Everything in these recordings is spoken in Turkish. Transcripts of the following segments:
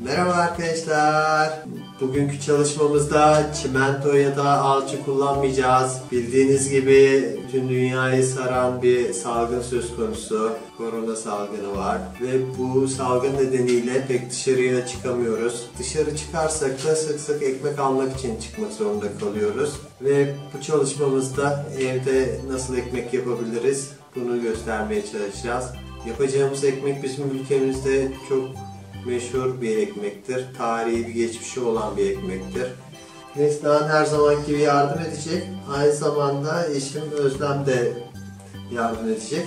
Merhaba arkadaşlar. Bugünkü çalışmamızda çimento ya da alçı kullanmayacağız. Bildiğiniz gibi tüm dünyayı saran bir salgın söz konusu. Korona salgını var ve bu salgın nedeniyle pek dışarıya çıkamıyoruz. Dışarı çıkarsak da sık sık ekmek almak için çıkmak zorunda kalıyoruz. Ve bu çalışmamızda evde nasıl ekmek yapabiliriz bunu göstermeye çalışacağız. Yapacağımız ekmek bizim ülkemizde çok meşhur bir ekmektir. Tarihi bir geçmişi olan bir ekmektir. Neslihan her zamanki gibi yardım edecek. Aynı zamanda eşim Özlem de yardım edecek.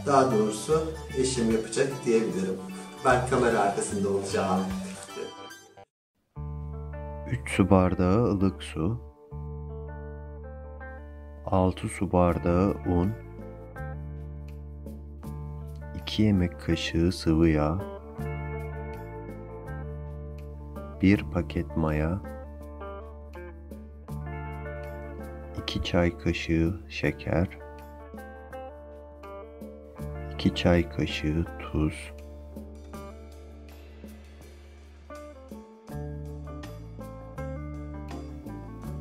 Daha doğrusu eşim yapacak diyebilirim. Ben kamera arkasında olacağım. 3 su bardağı ılık su, 6 su bardağı un, 2 yemek kaşığı sıvı yağ, 1 paket maya, 2 çay kaşığı şeker, 2 çay kaşığı tuz,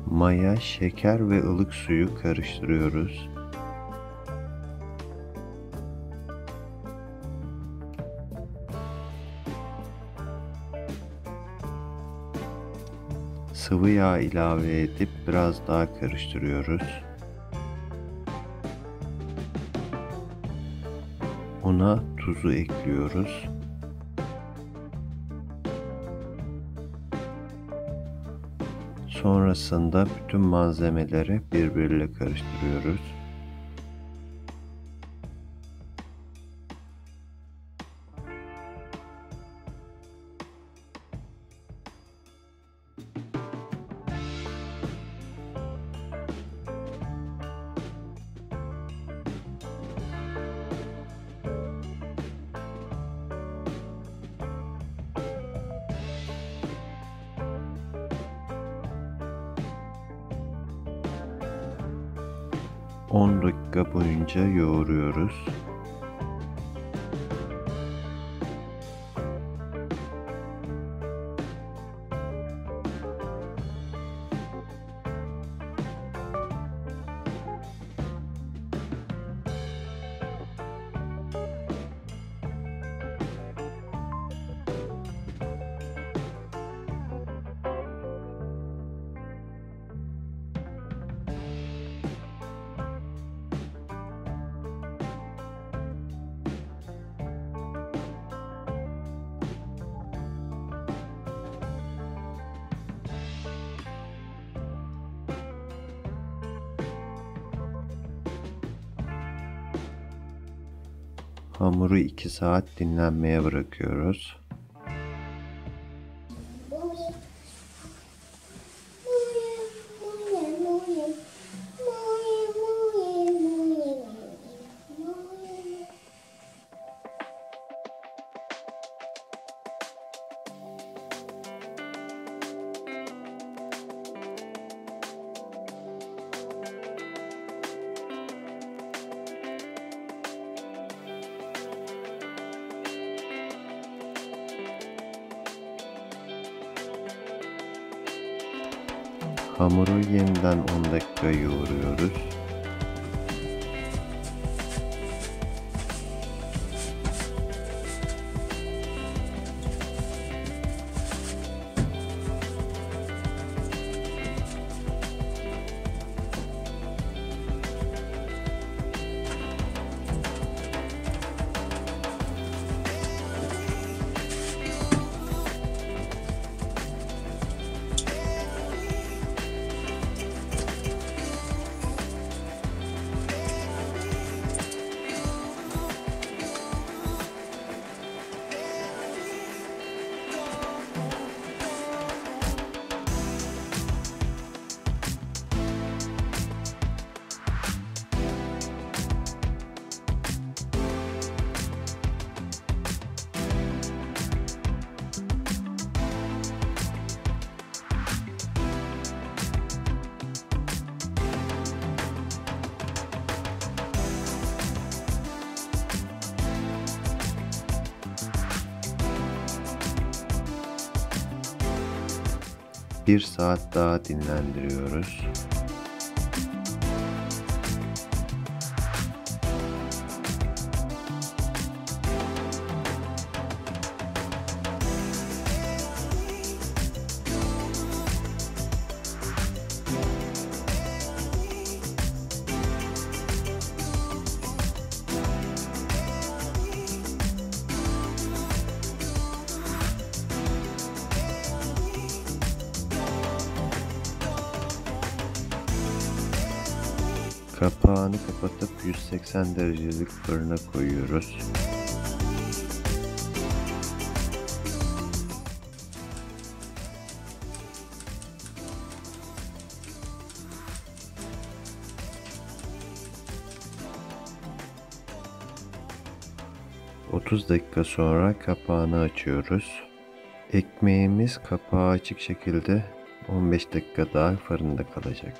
maya, şeker ve ılık suyu karıştırıyoruz. Sıvı yağ ilave edip biraz daha karıştırıyoruz. Una tuzu ekliyoruz. Sonrasında bütün malzemeleri birbiriyle karıştırıyoruz. On dakika boyunca yoğuruyoruz. Hamuru 2 saat dinlenmeye bırakıyoruz. Hamuru yeniden 10 dakika yoğuruyoruz. 1 saat daha dinlendiriyoruz. Kapağını kapatıp 180 derecelik fırına koyuyoruz. ...30 dakika sonra kapağını açıyoruz. Ekmeğimiz kapağı açık şekilde 15 dakika daha fırında kalacak.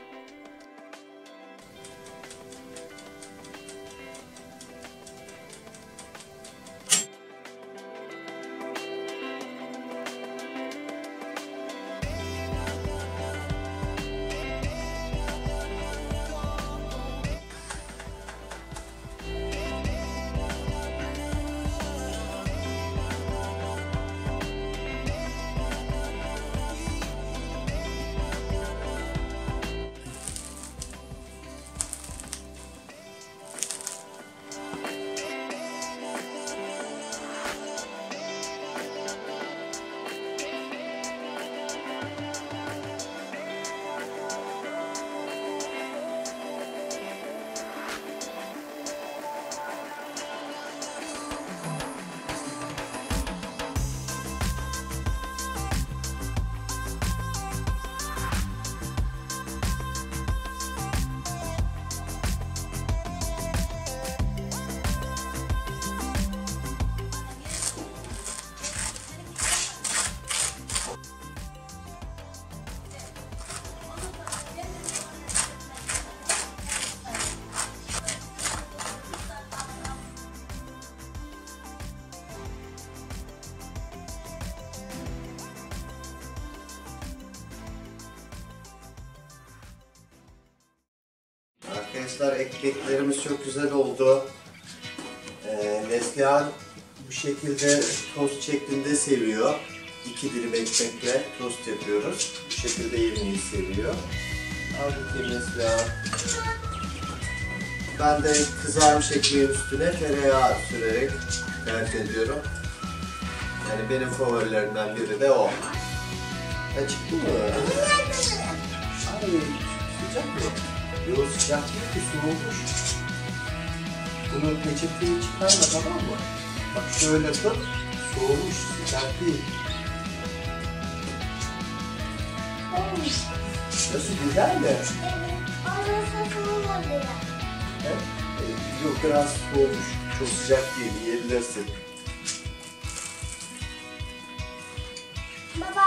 Arkadaşlar ekmeklerimiz çok güzel oldu. Neslihan bu şekilde tost şeklinde seviyor. 2 dilim ekmekle tost yapıyoruz. Bu şekilde yemeği seviyor. Al bakayım Neslihan. Ben de kızarmış ekmeğin üstüne tereyağı sürerek tercih ediyorum. Yani benim favorilerimden biri de o. Açık mı? Ay, sıcak mı? Yok, sıcak değil ki, soğumuş. Bunu peçeteyi çıkarma, tamam mı? Bak şöyle tut, soğumuş, sıcak değil. Nasıl, güzel mi? Evet, orası soğumadı. Evet. Yok, biraz soğumuş, çok sıcak değil, yiyebilirsin. Baba.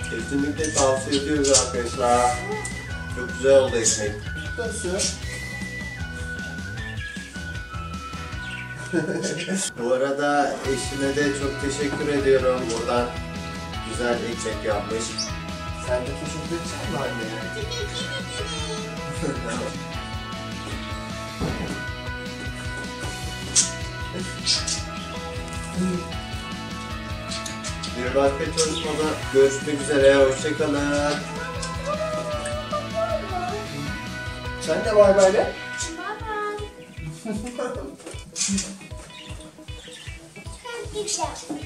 Kesinlikle tavsiye ediyoruz arkadaşlar. Çok güzel oldu ekmek. Nasıl? Bu arada eşime de çok teşekkür ediyorum. Buradan güzel ekmek yapmış. Sen de teşekkür edecek misin anneye? Bir başka çalışmada görüşmek üzere. Hoşçakalın. Sen de bay bay de. Baba. Çok güzel.